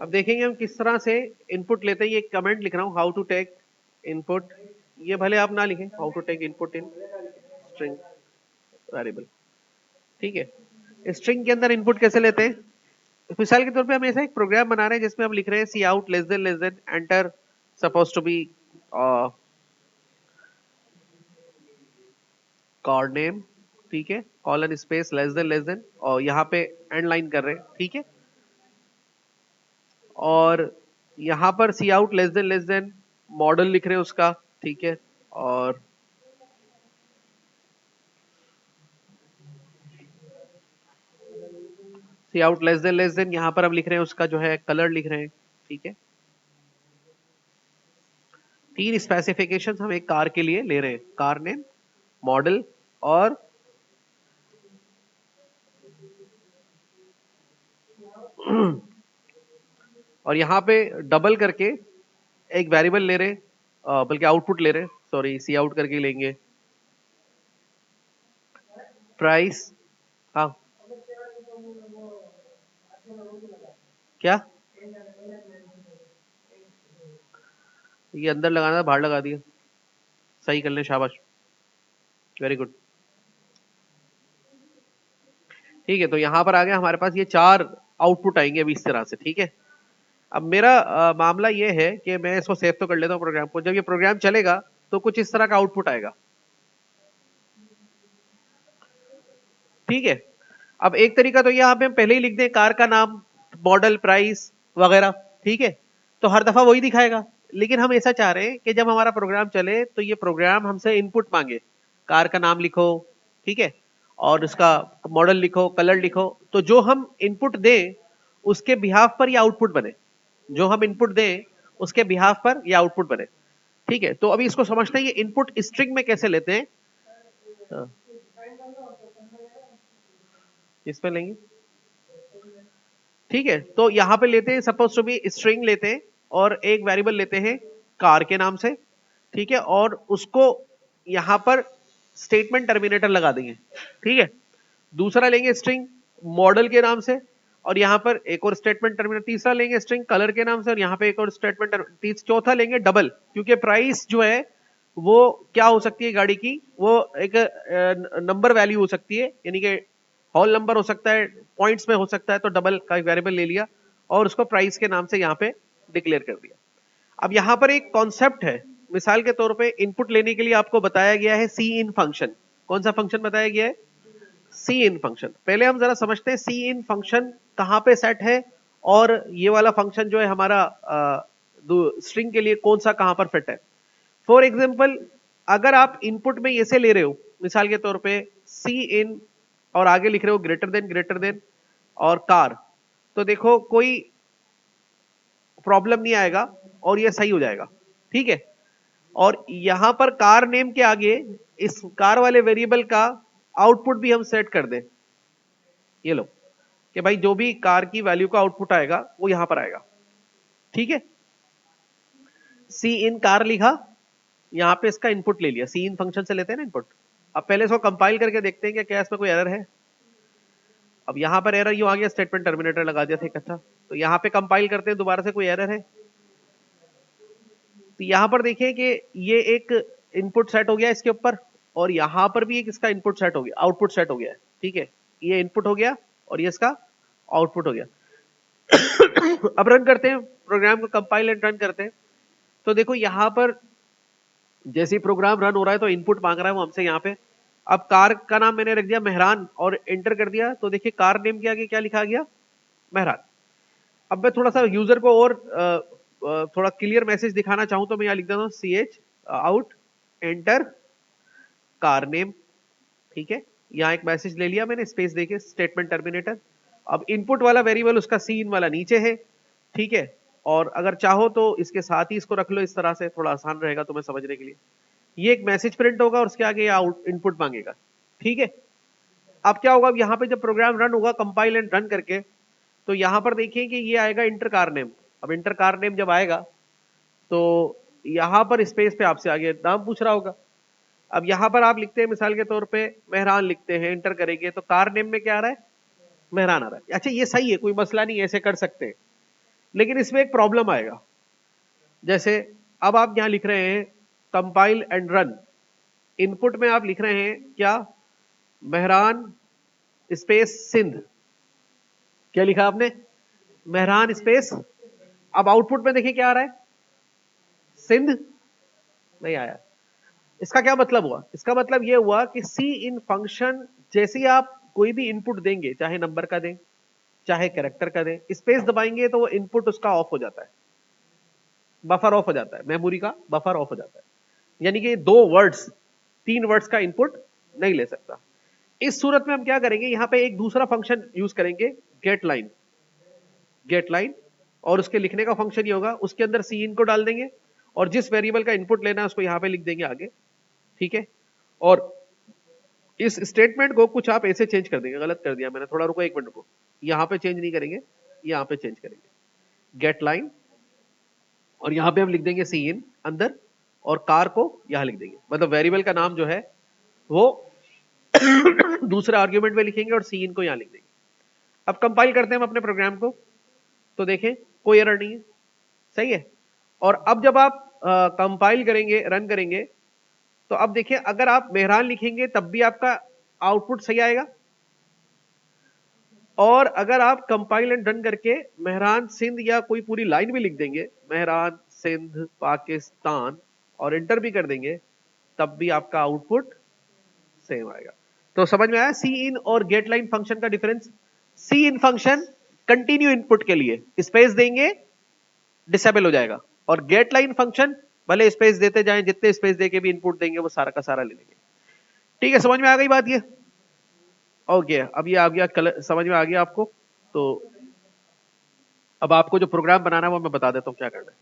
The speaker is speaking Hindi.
अब देखेंगे हम किस तरह से इनपुट लेते हैं। ये कमेंट लिख रहा हूँ, हाउ टू टेक इनपुट। ये भले आप ना लिखें, how to take input in string variable. ठीक है, स्ट्रिंग के अंदर इनपुट कैसे लेते हैं। मिसाल के तौर पे हम ऐसा एक प्रोग्राम बना रहे हैं जिसमें हम लिख रहे हैं C out less than enter suppose to be card name. ठीक है, कॉलन स्पेस लेस देन और यहाँ पे एंड लाइन कर रहे हैं। ठीक है, और यहाँ पर सी आउट लेस देन मॉडल लिख रहे हैं उसका। ठीक है, और सी आउट लेस देन यहाँ पर हम लिख रहे हैं उसका जो है कलर लिख रहे हैं। ठीक है, तीन स्पेसिफिकेशंस हम एक कार के लिए ले रहे हैं, कार नेम, मॉडल और और यहाँ पे डबल करके एक वेरिएबल ले रहे, बल्कि आउटपुट ले रहे, सॉरी सी आउट करके लेंगे प्राइस। हाँ, क्या ये अंदर लगाना था, बाहर लगा दिया, सही कर ले, शाबाश, वेरी गुड। ठीक है, तो यहाँ पर आ गया हमारे पास ये चार आउटपुट आएंगे अभी इस तरह से। ठीक है, अब मेरा मामला ये है कि मैं इसको सेव तो कर लेता हूँ प्रोग्राम को। जब ये प्रोग्राम चलेगा तो कुछ इस तरह का आउटपुट आएगा। ठीक है, अब एक तरीका तो यहाँ पे हम पहले ही लिख दें कार का नाम, मॉडल, प्राइस वगैरह। ठीक है, तो हर दफा वही दिखाएगा। लेकिन हम ऐसा चाह रहे हैं कि जब हमारा प्रोग्राम चले तो ये प्रोग्राम हमसे इनपुट मांगे, कार का नाम लिखो। ठीक है, और उसका मॉडल लिखो, कलर लिखो। तो जो हम इनपुट दें उसके बिहाफ पर ये आउटपुट बने, जो हम इनपुट दें उसके बिहाफ पर ये आउटपुट बने। ठीक है, तो अभी इसको समझते हैं ये इनपुट स्ट्रिंग में कैसे लेते हैं। हाँ, इसमें लेंगे। ठीक है, तो यहां पे लेते हैं सपोज टू बी स्ट्रिंग लेते हैं और एक वेरिएबल लेते हैं कार के नाम से। ठीक है, और उसको यहां पर स्टेटमेंट टर्मिनेटर लगा देंगे। ठीक है, दूसरा लेंगे स्ट्रिंग मॉडल के नाम से और यहां पर एक और स्टेटमेंट टर्मिनेटर। तीसरा लेंगे स्ट्रिंग कलर के नाम से और यहां पे एक और स्टेटमेंट। चौथा लेंगे डबल, क्योंकि प्राइस जो है वो क्या हो सकती है गाड़ी की, वो एक नंबर वैल्यू हो सकती है, यानी कि होल नंबर हो सकता है, पॉइंट्स में हो सकता है। तो डबल का वेरिएबल ले लिया और उसको प्राइस के नाम से यहाँ पे डिक्लेयर कर दिया। अब यहाँ पर एक कॉन्सेप्ट है, मिसाल के तौर पे इनपुट लेने के लिए आपको बताया गया है सी इन फंक्शन। कौन सा फंक्शन बताया गया है, सी इन फंक्शन। पहले हम जरा समझते हैं सी इन फंक्शन कहाँ पे सेट है और ये वाला फंक्शन जो है हमारा स्ट्रिंग के लिए कौन सा कहाँ पर फिट है। फॉर एग्जाम्पल, अगर आप इनपुट में ऐसे ले रहे हो, मिसाल के तौर पे सी इन और आगे लिख रहे हो ग्रेटर देन और कार, तो देखो कोई प्रॉब्लम नहीं आएगा और ये सही हो जाएगा। ठीक है, और यहां पर कार नेम के आगे इस कार वाले वेरिएबल का आउटपुट भी हम सेट कर दें। ये लो कि भाई जो भी कार की वैल्यू का आउटपुट आएगा वो यहां पर आएगा। ठीक है, सी इन कार लिखा, यहां पे इसका इनपुट ले लिया, सी इन फंक्शन से लेते हैं ना इनपुट। अब पहले इसको कंपाइल करके देखते हैं कि क्या इसमें कोई एरर है। अब यहां पर एरर यूं आ गया, स्टेटमेंट टर्मिनेटर लगा दिया था एक अच्छा। तो यहां पे कंपाइल करते हैं दोबारा से, कोई एरर है। तो यहां पर देखिए कि ये एक इनपुट सेट हो गया इसके ऊपर और यहां पर भी एक इसका इनपुट सेट हो गया, आउटपुट सेट हो गया है। ठीक है, ये इनपुट हो गया और ये इसका आउटपुट हो गया। अब रन करते हैं प्रोग्राम को, कंपाइल एंड रन करते हैं। तो देखो यहां पर जैसे ही प्रोग्राम रन हो रहा है तो इनपुट मांग रहा है वो हमसे यहाँ पे। अब कार का नाम मैंने रख दिया मेहरान और एंटर कर दिया, तो देखिए कार नेम के आगे क्या लिखा गया, मेहरान। अब मैं थोड़ा सा यूजर को और थोड़ा क्लियर मैसेज दिखाना चाहूं तो मैं यहाँ लिख देता हूँ c h out enter car name. ठीक है, यहाँ एक मैसेज ले लिया मैंने, स्पेस देके स्टेटमेंट टर्मिनेटर। अब इनपुट वाला वेरिएबल उसका सी इन वाला नीचे है। ठीक है, और अगर चाहो तो इसके साथ ही इसको रख लो, इस तरह से थोड़ा आसान रहेगा तुम्हें समझने के लिए। ये एक मैसेज प्रिंट होगा और उसके आगे आउट इनपुट मांगेगा। ठीक है, अब क्या होगा, यहाँ पे जब प्रोग्राम रन होगा कंपाइल एंड रन करके, तो यहाँ पर देखिए कि ये आएगा इंटर कार नेम। अब इंटर कार नेम जब आएगा तो यहाँ पर स्पेस पे आपसे आगे नाम पूछ रहा होगा। अब यहाँ पर आप लिखते हैं मिसाल के तौर पे मेहरान लिखते हैं, इंटर करेंगे तो कार नेम में क्या आ रहा है, मेहरान आ रहा है। अच्छा ये सही है, कोई मसला नहीं, ऐसे कर सकते हैं। लेकिन इसमें एक प्रॉब्लम आएगा। जैसे अब आप यहां लिख रहे हैं कंपाइल एंड रन, इनपुट में आप लिख रहे हैं क्या, मेहरान स्पेस सिंध, क्या लिखा आपने, मेहरान स्पेस। अब आउटपुट में देखिए क्या आ रहा है, सिंध नहीं आया। इसका क्या मतलब हुआ, इसका मतलब यह हुआ कि सी इन फंक्शन जैसे ही आप कोई भी इनपुट देंगे, चाहे नंबर का दें चाहे कैरेक्टर का दें, स्पेस दबाएंगे तो वो इनपुट उसका ऑफ हो जाता है, बफर ऑफ हो जाता है, मेमोरी का बफर ऑफ हो जाता है। यानी कि 2 वर्ड्स 3 वर्ड्स का इनपुट नहीं ले सकता। इस सूरत में हम क्या करेंगे, यहां पे एक दूसरा फंक्शन यूज करेंगे, गेट लाइन। गेट लाइन और उसके लिखने का फंक्शन ये होगा, उसके अंदर सी इन को डाल देंगे और जिस वेरिएबल का इनपुट लेना है उसको यहां पे लिख देंगे आगे, ठीक है। और इस स्टेटमेंट को कुछ आप ऐसे चेंज कर देंगे, गलत कर दिया मैंने थोड़ा, रुको 1 मिनट रुको, यहां पे चेंज नहीं करेंगे, यहां पे चेंज करेंगे, गेट लाइन और यहां पे हम लिख देंगे सी इन अंदर और कार को यहां लिख देंगे, मतलब वेरिएबल का नाम जो है वो दूसरे आर्ग्यूमेंट में लिखेंगे और सी इन को यहां लिख देंगे। अब कंपाइल करते हैं हम अपने प्रोग्राम को, तो देखें कोई एरर नहीं है, सही है। और अब जब आप कंपाइल करेंगे, रन करेंगे, तो अब देखिए अगर आप मेहरान लिखेंगे तब भी आपका आउटपुट सही आएगा, और अगर आप कंपाइल एंड रन करके मेहरान सिंध या कोई पूरी लाइन भी लिख देंगे, मेहरान सिंध पाकिस्तान, और एंटर भी कर देंगे, तब भी आपका आउटपुट सेम आएगा। तो समझ में आया सी इन और गेट लाइन फंक्शन का डिफरेंस। सी इन फंक्शन कंटिन्यू इनपुट के लिए स्पेस देंगे डिसेबल हो जाएगा, और गेट लाइन फंक्शन भले स्पेस देते जाएं, जितने स्पेस देके भी इनपुट देंगे वो सारा का सारा ले लेंगे। ठीक है, समझ में आ गई बात ये, ओके। अब ये आ गया, समझ में आ गया आपको। तो अब आपको जो प्रोग्राम बनाना है वो मैं बता देता हूँ क्या करना है।